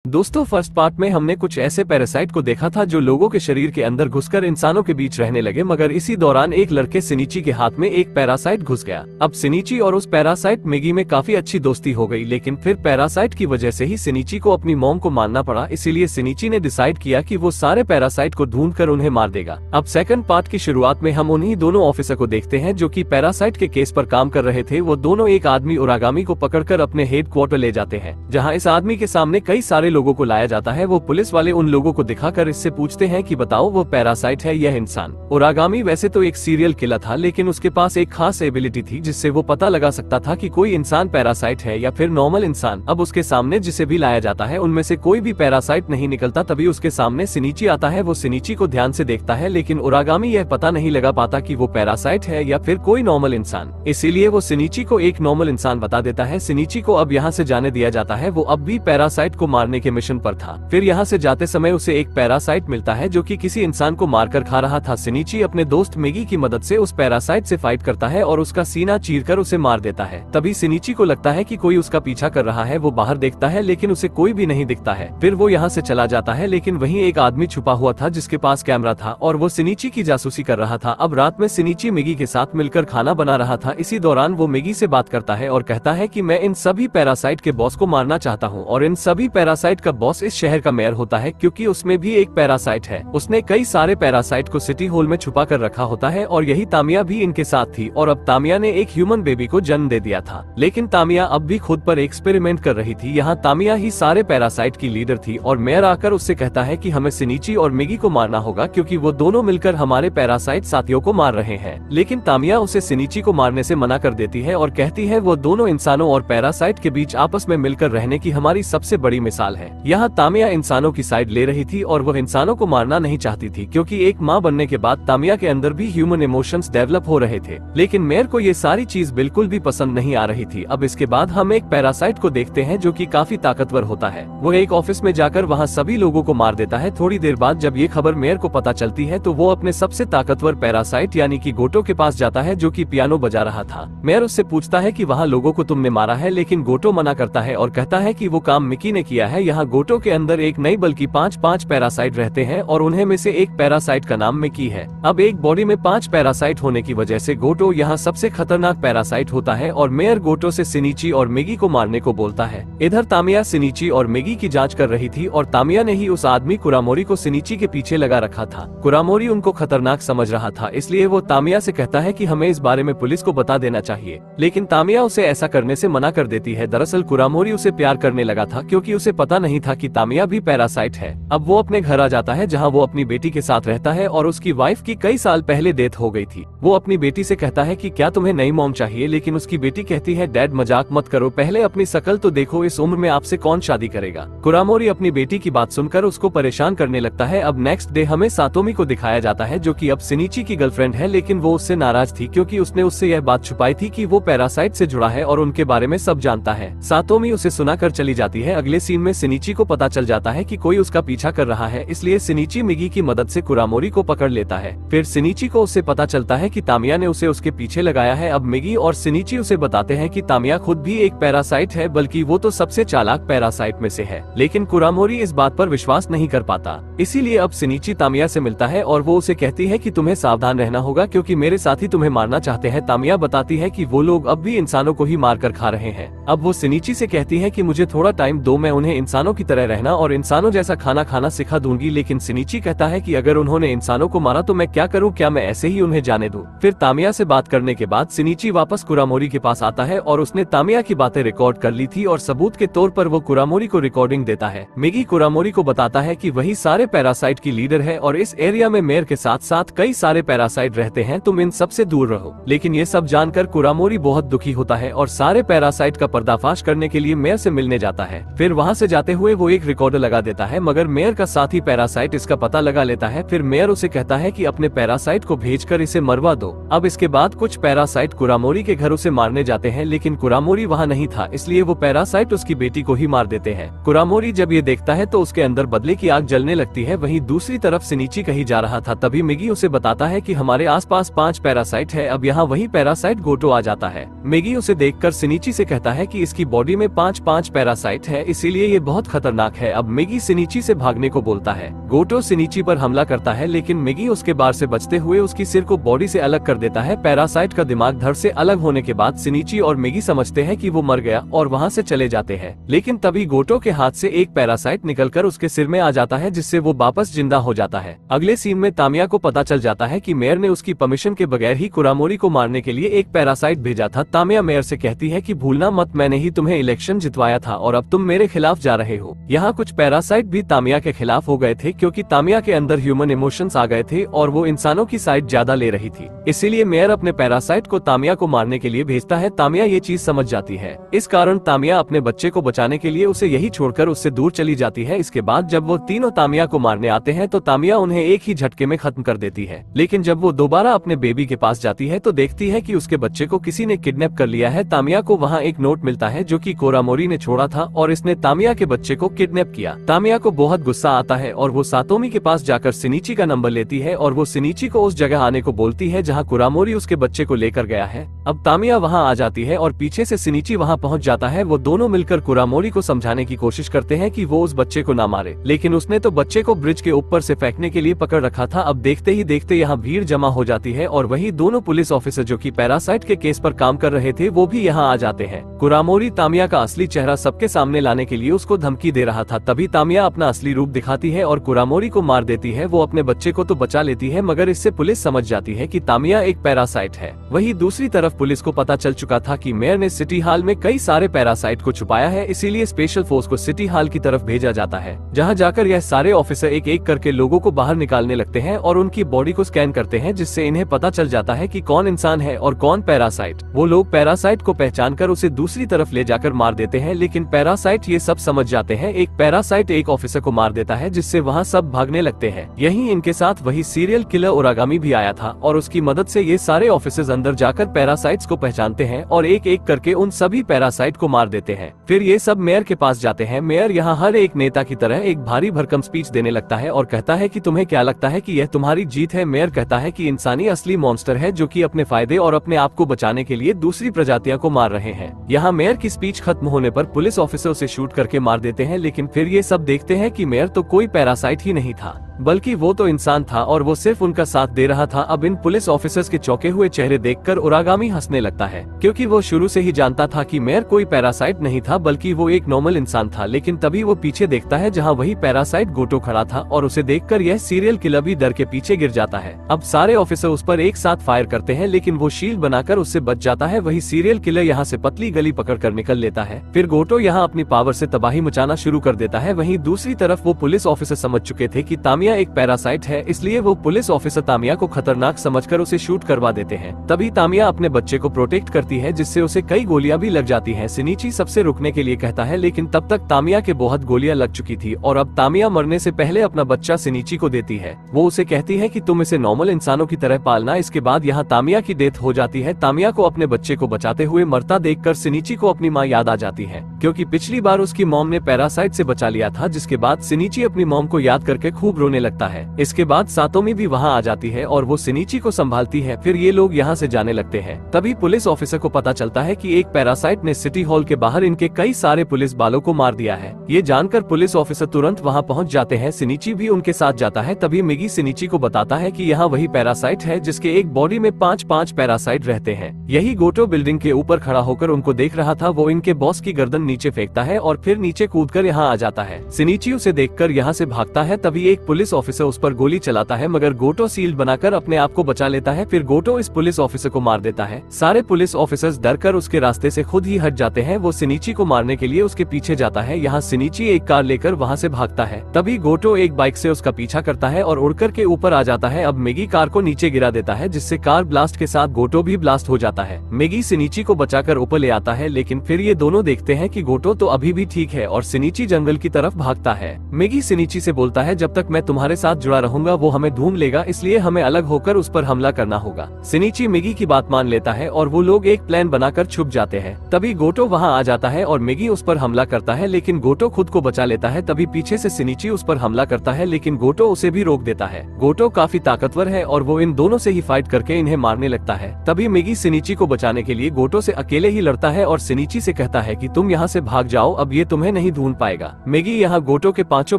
दोस्तों, first part में हमने कुछ ऐसे पैरासाइट को देखा था जो लोगों के शरीर के अंदर घुसकर इंसानों के बीच रहने लगे, मगर इसी दौरान एक लड़के सिनिची के हाथ में एक पैरासाइट घुस गया। अब सिनिची और उस पैरासाइट मिगी में काफी अच्छी दोस्ती हो गई, लेकिन फिर पैरासाइट की वजह से ही सिनिची को अपनी मॉम को मारना पड़ा। इसीलिए सिनिची ने डिसाइड किया कि वो सारे पैरासाइट को ढूंढ कर उन्हें मार देगा। अब सेकंड पार्ट की शुरुआत में हम उन्हीं दोनों ऑफिसर को देखते हैं जो कि पैरासाइट के केस पर काम कर रहे थे। वो दोनों एक आदमी उरागामी को पकड़कर अपने हेडक्वार्टर ले जाते हैं, जहाँ इस आदमी के सामने कई सारे लोगों को लाया जाता है। वो पुलिस वाले उन लोगों को दिखाकर इससे पूछते हैं कि बताओ, वो पैरासाइट है या इंसान। उरागामी वैसे तो एक सीरियल किलर था, लेकिन उसके पास एक खास एबिलिटी थी जिससे वो पता लगा सकता था कि कोई इंसान पैरासाइट है या फिर नॉर्मल इंसान। अब उसके सामने जिसे भी लाया जाता है उनमें से कोई भी पैरासाइट नहीं निकलता। तभी उसके सामने सिनिची आता है। वो सिनिची को ध्यान से देखता है, लेकिन उरागामी यह पता नहीं लगा पाता कि वो पैरासाइट है या फिर कोई नॉर्मल इंसान। इसीलिए वो सिनिची को एक नॉर्मल इंसान बता देता है। सिनिची को अब यहाँ से जाने दिया जाता है। वो अब भी पैरासाइट को मारने के मिशन पर था। फिर यहाँ से जाते समय उसे एक पैरासाइट मिलता है जो कि किसी इंसान को मारकर खा रहा था। सिनिची अपने दोस्त मिगी की मदद से उस पैरासाइट से फाइट करता है और उसका सीना चीरकर उसे मार देता है। तभी सिनिची को लगता है कि कोई उसका पीछा कर रहा है। वो बाहर देखता है, लेकिन उसे कोई भी नहीं दिखता है। फिर वो यहाँ से चला जाता है, लेकिन वहीं एक आदमी छुपा हुआ था जिसके पास कैमरा था और वो सिनिची की जासूसी कर रहा था। अब रात में सिनिची मिगी के साथ मिलकर खाना बना रहा था। इसी दौरान वो मिगी से बात करता है और कहता है कि मैं इन सभी पैरासाइट के बॉस को मारना चाहता हूँ, और इन सभी पैरासाइट का बॉस इस शहर का मेयर होता है, क्योंकि उसमें भी एक पैरासाइट है। उसने कई सारे पैरासाइट को सिटी हॉल में छुपा कर रखा होता है, और यही तामिया भी इनके साथ थी। और अब तामिया ने एक ह्यूमन बेबी को जन्म दे दिया था, लेकिन तामिया अब भी खुद पर एक्सपेरिमेंट कर रही थी। यहाँ तामिया ही सारे पैरासाइट की लीडर थी, और मेयर आकर उससे कहता है कि हमें सिनिची और मिगी को मारना होगा, क्योंकि वो दोनों मिलकर हमारे पैरासाइट साथियों को मार रहे हैं। लेकिन तामिया उसे सिनिची को मारने से मना कर देती है और कहती है वो दोनों इंसानों और पैरासाइट के बीच आपस में मिलकर रहने की हमारी सबसे बड़ी मिसाल है। यहाँ तामिया इंसानों की साइड ले रही थी और वह इंसानों को मारना नहीं चाहती थी, क्योंकि एक माँ बनने के बाद तामिया के अंदर भी ह्यूमन इमोशंस डेवलप हो रहे थे। लेकिन मेयर को ये सारी चीज बिल्कुल भी पसंद नहीं आ रही थी। अब इसके बाद हम एक पैरासाइट को देखते हैं जो कि काफी ताकतवर होता है। वो एक ऑफिस में जाकर वहाँ सभी लोगों को मार देता है। थोड़ी देर बाद जब ये खबर मेयर को पता चलती है तो वो अपने सबसे ताकतवर पैरासाइट यानी कि गोटो के पास जाता है, जो कि पियानो बजा रहा था। मेयर उससे पूछता है कि वहाँ लोगों को तुमने मारा है, लेकिन गोटो मना करता है और कहता है कि वो काम मिकी ने किया है। यहाँ गोटो के अंदर एक नहीं बल्कि पांच पैरासाइट रहते हैं, और उन्हें में से एक पैरासाइट का नाम मिकी है। अब एक बॉडी में 5 पैरासाइट होने की वजह से गोटो यहाँ सबसे खतरनाक पैरासाइट होता है, और मेयर गोटो से सिनिची और मिगी को मारने को बोलता है। इधर तामिया सिनिची और मिगी की जांच कर रही थी, और तामिया ने ही उस आदमी कुरामोरी को सिनिची के पीछे लगा रखा था। कुरामोरी उनको खतरनाक समझ रहा था, इसलिए वो तामिया से कहता है कि हमें इस बारे में पुलिस को बता देना चाहिए, लेकिन तामिया उसे ऐसा करने से मना कर देती है। दरअसल कुरामोरी उसे प्यार करने लगा था, क्योंकि उसे पता नहीं था कि तामिया भी पैरासाइट है। अब वो अपने घर आ जाता है, जहाँ वो अपनी बेटी के साथ रहता है, और उसकी वाइफ की कई साल पहले डेथ हो गई थी। वो अपनी बेटी से कहता है कि क्या तुम्हें नई मॉम चाहिए, लेकिन उसकी बेटी कहती है डैड मजाक मत करो, पहले अपनी शकल तो देखो, इस उम्र में आपसे कौन शादी करेगा। कुरामोरी अपनी बेटी की बात सुनकर उसको परेशान करने लगता है। अब नेक्स्ट डे हमें सातोमी को दिखाया जाता है, जो कि अब सिनिची की गर्लफ्रेंड है, लेकिन वो उससे नाराज थी क्योंकि उसने उससे यह बात छुपाई थी कि वो पैरासाइट से जुड़ा है और उनके बारे में सब जानता है। सातोमी उसे सुनाकर चली जाती है। अगले सीन में सिनिची को पता चल जाता है कि कोई उसका पीछा कर रहा है, इसलिए सिनिची मिगी की मदद से कुरामोरी को पकड़ लेता है। फिर सिनिची को उससे पता चलता है कि तामिया ने उसे उसके पीछे लगाया है। अब मिगी और सिनिची उसे बताते हैं कि तामिया खुद भी एक पैरासाइट है, बल्कि वो तो सबसे चालाक पैरासाइट में से है। लेकिन कुरामोरी इस बात पर विश्वास नहीं कर पाता। इसीलिए अब सिनिची तामिया से मिलता है और वो उसे कहती है कि तुम्हें सावधान रहना होगा, क्योंकि मेरे साथी तुम्हें मारना चाहते हैं। तामिया बताती है कि वो लोग अब भी इंसानों को ही मार कर खा रहे हैं। अब वो सिनिची से कहती है कि मुझे थोड़ा टाइम दो, मैं उन्हें इंसानों की तरह रहना और इंसानों जैसा खाना खाना सिखा दूंगी। लेकिन सिनिची कहता है कि अगर उन्होंने इंसानों को मारा तो मैं क्या करूं, क्या मैं ऐसे ही उन्हें जाने दूं। फिर तामिया से बात करने के बाद सिनिची वापस कुरामोरी के पास आता है, और उसने तामिया की बातें रिकॉर्ड कर ली थी, और सबूत के तौर पर वो कुरामोरी को रिकॉर्डिंग देता है। मिगी कुरामोरी को बताता है कि वही सारे पैरासाइट की लीडर है, और इस एरिया में मेयर के साथ साथ कई सारे पैरासाइट रहते हैं, तुम इन सब से दूर रहो। लेकिन ये सब जानकर कुरामोरी बहुत दुखी होता है और सारे पैरासाइट का पर्दाफाश करने के लिए मेयर से मिलने जाता है। फिर वहाँ से जाते हुए वो एक रिकॉर्डर लगा देता है, मगर मेयर का साथी पैरासाइट इसका पता लगा लेता है। फिर मेयर उसे कहता है कि अपने पैरासाइट को भेजकर इसे मरवा दो। अब इसके बाद कुछ पैरासाइट कुरामोरी के घर उसे मारने जाते हैं, लेकिन कुरामोरी वहाँ नहीं था, इसलिए वो पैरासाइट उसकी बेटी को ही मार देते हैं। कुरामोरी जब ये देखता है तो उसके अंदर बदले की आग जलने लगती है। वहीं दूसरी तरफ सिनिची कहीं जा रहा था, तभी मिगी उसे बताता है कि हमारे आसपास 5 पैरासाइट है। अब यहाँ वही पैरासाइट गोटो आ जाता है। मिगी उसे देखकर सिनिची से कहता है कि इसकी बॉडी में 5 पैरासाइट है, इसीलिए ये बहुत खतरनाक है। अब मिगी सिनिची से भागने को बोलता है। गोटो सिनिची पर हमला करता है लेकिन मिगी उसके बार से बचते हुए उसकी सिर को बॉडी से अलग कर देता है। पैरासाइट का दिमाग धड़ से अलग होने के बाद सिनिची और मिगी समझते हैं कि वो मर गया और वहाँ से चले जाते हैं, लेकिन तभी गोटो के हाथ से एक पैरासाइट निकलकर उसके सिर में आ जाता है जिससे वो वापस जिंदा हो जाता है। अगले सीन में तामिया को पता चल जाता है कि मेयर ने उसकी परमिशन के बगैर ही कुरामोरी को मारने के लिए एक पैरासाइट भेजा था। तामिया मेयर से कहती है कि भूलना मत, मैंने ही तुम्हें इलेक्शन जितवाया था और अब तुम मेरे खिलाफ जा रहे हो। यहाँ कुछ पैरासाइट भी तामिया के खिलाफ हो गए थे क्योंकि तामिया के अंदर ह्यूमन इमोशंस आ गए थे और वो इंसानों की साइड ज्यादा ले रही थी। इसीलिए मेयर अपने पैरासाइट को तामिया को मारने के लिए भेजता है। तामिया ये चीज समझ जाती है, इस कारण तामिया अपने बच्चे को बचाने के लिए उसे यही छोड़कर उससे दूर चली जाती है। इसके बाद जब वो तीनों तामिया को मारने आते हैं तो तामिया उन्हें एक ही झटके में खत्म कर देती है। लेकिन जब वो दोबारा अपने बेबी के पास जाती है तो देखती है कि उसके बच्चे को किसी ने किडनैप कर लिया है। तामिया को वहाँ एक नोट मिलता है जो कि कोरामोरी ने छोड़ा था और इसने तामिया के बच्चे को किडनैप किया। तामिया को बहुत गुस्सा आता है और वो सातोमी के पास जाकर सिनिची का नंबर लेती है और वो सिनिची को उस जगह आने को बोलती है जहाँ कुरामोरी उसके बच्चे को लेकर गया है। अब तामिया वहाँ आ जाती है और पीछे से सिनिची वहाँ पहुँच जाता है। वो दोनों मिलकर कुरामोरी को समझाने की कोशिश करते हैं कि वो उस बच्चे को ना मारे, लेकिन उसने तो बच्चे को ब्रिज के ऊपर से फेंकने के लिए पकड़ रखा था। अब देखते ही देखते यहाँ भीड़ जमा हो जाती है और वही दोनों पुलिस ऑफिसर जो कि पैरासाइट के केस पर काम कर रहे थे वो भी यहाँ आ जाते हैं। कुरामोरी तामिया का असली चेहरा सबके सामने लाने के लिए उसको धमकी दे रहा था। तभी तामिया अपना असली रूप दिखाती है और कुरामोरी को मार देती है। वो अपने बच्चे को तो बचा लेती है मगर इससे पुलिस समझ जाती है कि तामिया एक पैरासाइट है। वही दूसरी तरफ पुलिस को पता चल चुका था कि मेयर ने सिटी हॉल में कई सारे पैरासाइट को छुपाया है, इसीलिए स्पेशल फोर्स को सिटी हॉल की तरफ भेजा जाता है, जहाँ जाकर यह सारे ऑफिसर एक एक करके लोगों को बाहर निकालने लगते हैं और उनकी बॉडी को स्कैन करते हैं, जिससे इन्हें पता चल जाता है कि कौन इंसान है और कौन पैरासाइट। वो लोग पैरासाइट को पहचान कर उसे दूसरी तरफ ले जाकर मार देते हैं, लेकिन पैरासाइट ये सब समझ जाते हैं। एक पैरासाइट एक ऑफिसर को मार देता है जिससे वहाँ सब भागने लगते हैं। यही इनके साथ वही सीरियल किलर ओरागामी भी आया था और उसकी मदद से ये सारे ऑफिसर्स अंदर जाकर पैरासाइट्स को पहचानते हैं और एक एक करके उन सभी पैरासाइट को मार देते हैं। फिर ये सब मेयर के पास जाते हैं। मेयर यहाँ हर एक नेता की तरह एक भारी भरकम स्पीच देने लगता है और कहता है कि तुम्हें क्या लगता है कि यह तुम्हारी जीत है। मेयर कहता है कि इंसानी असली मॉन्स्टर है जो कि अपने फायदे और अपने आप को बचाने के लिए दूसरी प्रजातियों को मार रहे हैं। यहाँ मेयर की स्पीच खत्म होने पर पुलिस ऑफिसर उसे शूट करके मार देते हैं, लेकिन फिर ये सब देखते हैं कि मेयर तो कोई पैरासाइट ही नहीं था, बल्कि वो तो इंसान था और वो सिर्फ उनका साथ दे रहा था। अब इन पुलिस ऑफिसर्स के चौंके हुए चेहरे देखकर ओरागामी हंसने लगता है, क्योंकि वो शुरू से ही जानता था कि मेयर कोई पैरासाइट नहीं था बल्कि वो एक नॉर्मल इंसान था। लेकिन तभी वो पीछे देखता है जहाँ वही पैरासाइट गोटो खड़ा था और उसे देखकर यह सीरियल किलर भी डर के पीछे गिर जाता है। अब सारे ऑफिसर उस पर एक साथ फायर करते हैं, लेकिन वो शील्ड बनाकर उससे बच जाता है। वही सीरियल किलर यहाँ से पतली गली पकड़कर निकल लेता है। फिर गोटो यहाँ अपनी पावर से तबाही मचाना शुरू कर देता है। वहीं दूसरी तरफ वो पुलिस ऑफिसर समझ चुके थे कि तामिया एक पैरासाइट है, इसलिए वो पुलिस ऑफिसर तामिया को खतरनाक समझकर उसे शूट करवा देते हैं। तभी तामिया अपने बच्चे को प्रोटेक्ट करती है, जिससे उसे कई गोलियां भी लग जाती हैं। सिनिची सबसे रुकने के लिए कहता है, लेकिन तब तक तामिया के बहुत गोलियां लग चुकी थी और अब तामिया मरने से पहले अपना बच्चा सिनिची को देती है। वो उसे कहती है कि तुम इसे नॉर्मल इंसानों की तरह पालना। इसके बाद यहाँ तामिया की डेथ हो जाती है। तामिया को अपने बच्चे को बचाते हुए मरता देखकर सिनिची को अपनी माँ याद आ जाती है, क्योंकि पिछली बार उसकी मॉम ने पैरासाइट से बचा लिया था। जिसके बाद सिनिची अपनी मॉम को याद करके खूब रोने लगता है। इसके बाद सातोमी भी वहाँ आ जाती है और वो सिनिची को संभालती है। फिर ये लोग यहाँ से जाने लगते हैं। तभी पुलिस ऑफिसर को पता चलता है कि एक पैरासाइट ने सिटी हॉल के बाहर इनके कई सारे पुलिस वालों को मार दिया है। ये जानकर पुलिस ऑफिसर तुरंत वहाँ पहुँच जाते हैं। सिनिची भी उनके साथ जाता है। तभी मिगी सिनिची को बताता है कि यहाँ वही पैरासाइट है जिसके एक बॉडी में 5-5 पैरासाइट रहते हैं। यही गोटो बिल्डिंग के ऊपर खड़ा होकर उनको देख रहा था। वो इनके बॉस की गर्दन नीचे फेंकता है और फिर नीचे कूदकर यहाँ आ जाता है। सिनिची उसे देखकर यहाँ से भागता है। तभी एक पुलिस ऑफिसर उस पर गोली चलाता है, मगर गोटो सील्ड बनाकर अपने आप को बचा लेता है। फिर गोटो इस पुलिस ऑफिसर को मार देता है। सारे पुलिस ऑफिसर्स डरकर उसके रास्ते से खुद ही हट जाते हैं। वो सिनिची को मारने के लिए उसके पीछे जाता है। यहाँ सिनिची एक कार लेकर वहाँ से भागता है। तभी गोटो एक बाइक से उसका पीछा करता है और उड़कर के ऊपर आ जाता है। अब मिगी कार को नीचे गिरा देता है, जिससे कार ब्लास्ट के साथ गोटो भी ब्लास्ट हो जाता है। मिगी सिनिची को बचाकर ऊपर ले आता है, लेकिन फिर ये दोनों देखते हैं कि गोटो तो अभी भी ठीक है और सिनिची जंगल की तरफ भागता है। मिगी सिनिची से बोलता है, जब तक मैं तुम्हारे तुम्हारे साथ जुड़ा रहूंगा वो हमें ढूंढ लेगा, इसलिए हमें अलग होकर उस पर हमला करना होगा। शिनिची मिगी की बात मान लेता है और वो लोग एक प्लान बनाकर छुप जाते हैं। तभी गोटो वहाँ आ जाता है और मिगी उस पर हमला करता है, लेकिन गोटो खुद को बचा लेता है। तभी पीछे से शिनिची उस पर हमला करता है, लेकिन गोटो उसे भी रोक देता है। गोटो काफी ताकतवर है और वो इन दोनों से ही फाइट करके इन्हें मारने लगता है। तभी मिगी शिनिची को बचाने के लिए गोटो से अकेले ही लड़ता है और शिनिची से कहता है कि तुम यहाँ से भाग जाओ, अब ये तुम्हें नहीं ढूंढ पाएगा। मिगी यहाँ गोटो के 5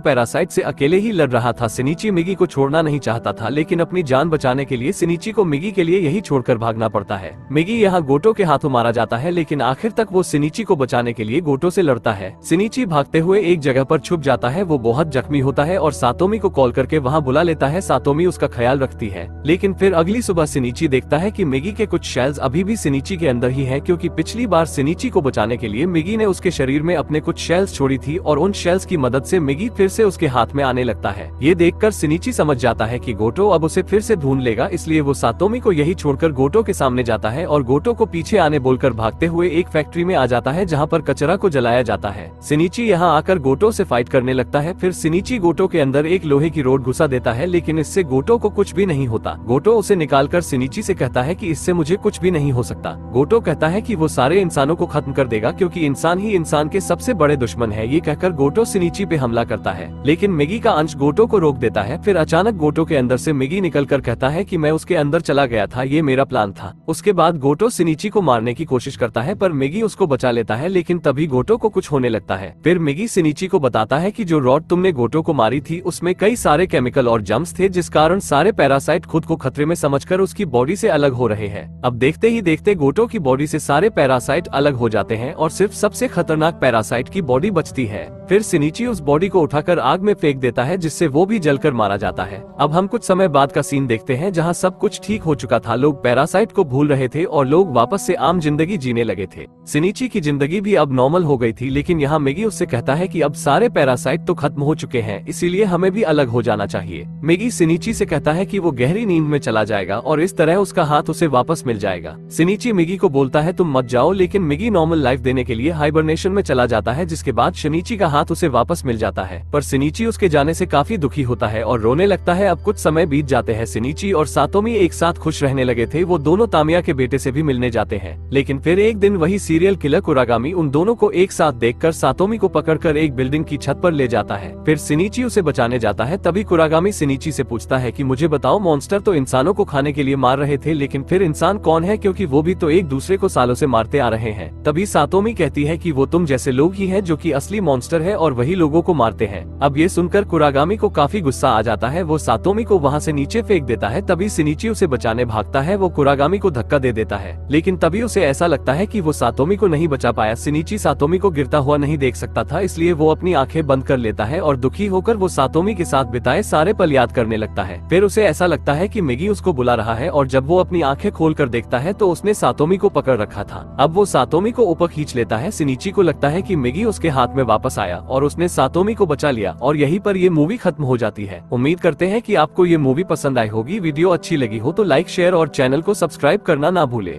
पैरासाइट से अकेले ही लड़ रहा था। शिनिची मिगी को छोड़ना नहीं चाहता था, लेकिन अपनी जान बचाने के लिए शिनिची को मिगी के लिए यही छोड़कर भागना पड़ता है। मिगी यहाँ गोटो के हाथों मारा जाता है, लेकिन आखिर तक वो शिनिची को बचाने के लिए गोटो से लड़ता है। शिनिची भागते हुए एक जगह पर छुप जाता है। वो बहुत जख्मी होता है और सातोमी को कॉल करके वहाँ बुला लेता है। सातोमी उसका ख्याल रखती है, लेकिन फिर अगली सुबह शिनिची देखता है कि मिगी के कुछ शेल्स अभी भी शिनिची के अंदर ही हैं, क्योंकि पिछली बार शिनिची को बचाने के लिए मिगी ने उसके शरीर में अपने कुछ शेल्स छोड़ी थी और उन शेल्स की मदद से मिगी फिर से उसके हाथ में आने लगता है। ये देखकर शिनिची समझ जाता है कि गोटो अब उसे फिर से ढूंढ लेगा, इसलिए वो सातोमी को यही छोड़कर गोटो के सामने जाता है और गोटो को पीछे आने बोलकर भागते हुए एक फैक्ट्री में आ जाता है जहाँ पर कचरा को जलाया जाता है। शिनिची यहाँ आकर गोटो से फाइट करने लगता है। फिर शिनिची गोटो के अंदर एक लोहे की रोड घुसा देता है, लेकिन इससे गोटो को कुछ भी नहीं होता। गोटो उसे निकालकर शिनिची से कहता है कि इससे मुझे कुछ भी नहीं हो सकता। गोटो कहता है कि वो सारे इंसानों को खत्म कर देगा, क्योंकि इंसान ही इंसान के सबसे बड़े दुश्मन है। ये कहकर गोटो शिनिची पे हमला करता है, लेकिन मिगी का अंश गोटो को रोक देता है। फिर अचानक गोटो के अंदर से मिगी निकलकर कहता है कि मैं उसके अंदर चला गया था, ये मेरा प्लान था। उसके बाद गोटो शिनिची को मारने की कोशिश करता है, पर मिगी उसको बचा लेता है, लेकिन तभी गोटो को कुछ होने लगता है। फिर मिगी शिनिची को बताता है कि जो रॉड तुमने गोटो को मारी थी उसमें कई सारे केमिकल और जम्स थे, जिस कारण सारे पैरासाइट खुद को खतरे में समझकर उसकी बॉडी से अलग हो रहे हैं। अब देखते ही देखते गोटो की बॉडी से सारे पैरासाइट अलग हो जाते हैं और सिर्फ सबसे खतरनाक पैरासाइट की बॉडी बचती है। फिर शिनिची उस बॉडी को उठाकर आग में फेंक देता है, जिससे वो भी जलकर मारा जाता है। अब हम कुछ समय बाद का सीन देखते हैं, जहाँ सब कुछ ठीक हो चुका था। लोग पैरासाइट को भूल रहे थे और लोग वापस से आम जिंदगी जीने लगे थे। शिनिची की जिंदगी भी अब नॉर्मल हो गई थी, लेकिन यहाँ मिगी उससे कहता है कि अब सारे पैरासाइट तो खत्म हो चुके हैं, इसीलिए हमें भी अलग हो जाना चाहिए। मिगी शिनिची से कहता है कि वो गहरी नींद में चला जाएगा और इस तरह उसका हाथ उसे वापस मिल जाएगा। शिनिची मिगी को बोलता है तुम मत जाओ, लेकिन मिगी नॉर्मल लाइफ देने के लिए हाइबरनेशन में चला जाता है, जिसके बाद शिनिची का हाथ उसे वापस मिल जाता है। पर शिनिची उसके जाने से काफी दुखी होता है और रोने लगता है। अब कुछ समय बीत जाते हैं। शिनिची और सातोमी एक साथ खुश रहने लगे थे। वो दोनों तामिया के बेटे से भी मिलने जाते हैं, लेकिन फिर एक दिन वही सीरियल किलर कुरागामी उन दोनों को एक साथ देखकर सातोमी को पकड़कर एक बिल्डिंग की छत पर ले जाता है। फिर शिनिची उसे बचाने जाता है। तभी कुरागामी शिनिची से पूछता है कि मुझे बताओ, मॉन्स्टर तो इंसानों को खाने के लिए मार रहे थे, लेकिन फिर इंसान कौन है, क्योंकि वो भी तो एक दूसरे को सालों से मारते आ रहे हैं। तभी सातोमी कहती है कि वो तुम जैसे लोग ही हैं जो कि असली मॉन्स्टर है और वही लोगों को मारते हैं। अब ये सुनकर कुरागामी को काफी गुस्सा आ जाता है। वो सातोमी को वहाँ से नीचे फेंक देता है। तभी शिनिची उसे बचाने भागता है। वो कुरागामी को धक्का दे देता है, लेकिन तभी उसे ऐसा लगता है कि वो सातोमी को नहीं बचा पाया। शिनिची सातोमी को गिरता हुआ नहीं देख सकता था, इसलिए वो अपनी आंखें बंद कर लेता है और दुखी होकर वो सातोमी के साथ बिताए सारे पल याद करने लगता है। फिर उसे ऐसा लगता है कि मिगी उसको बुला रहा है और जब वो अपनी आंखें खोल कर देखता है तो उसने सातोमी को पकड़ रखा था। अब वो सातोमी को ऊपर खींच लेता है। शिनिची को लगता है कि मिगी उसके हाथ में वापस आया और उसने सातोमी को बचा लिया और यहीं पर ये मूवी खत्म हो जाती है। उम्मीद करते हैं कि आपको ये मूवी पसंद आई होगी। वीडियो अच्छी लगी हो तो लाइक, शेयर और चैनल को सब्सक्राइब करना ना भूले।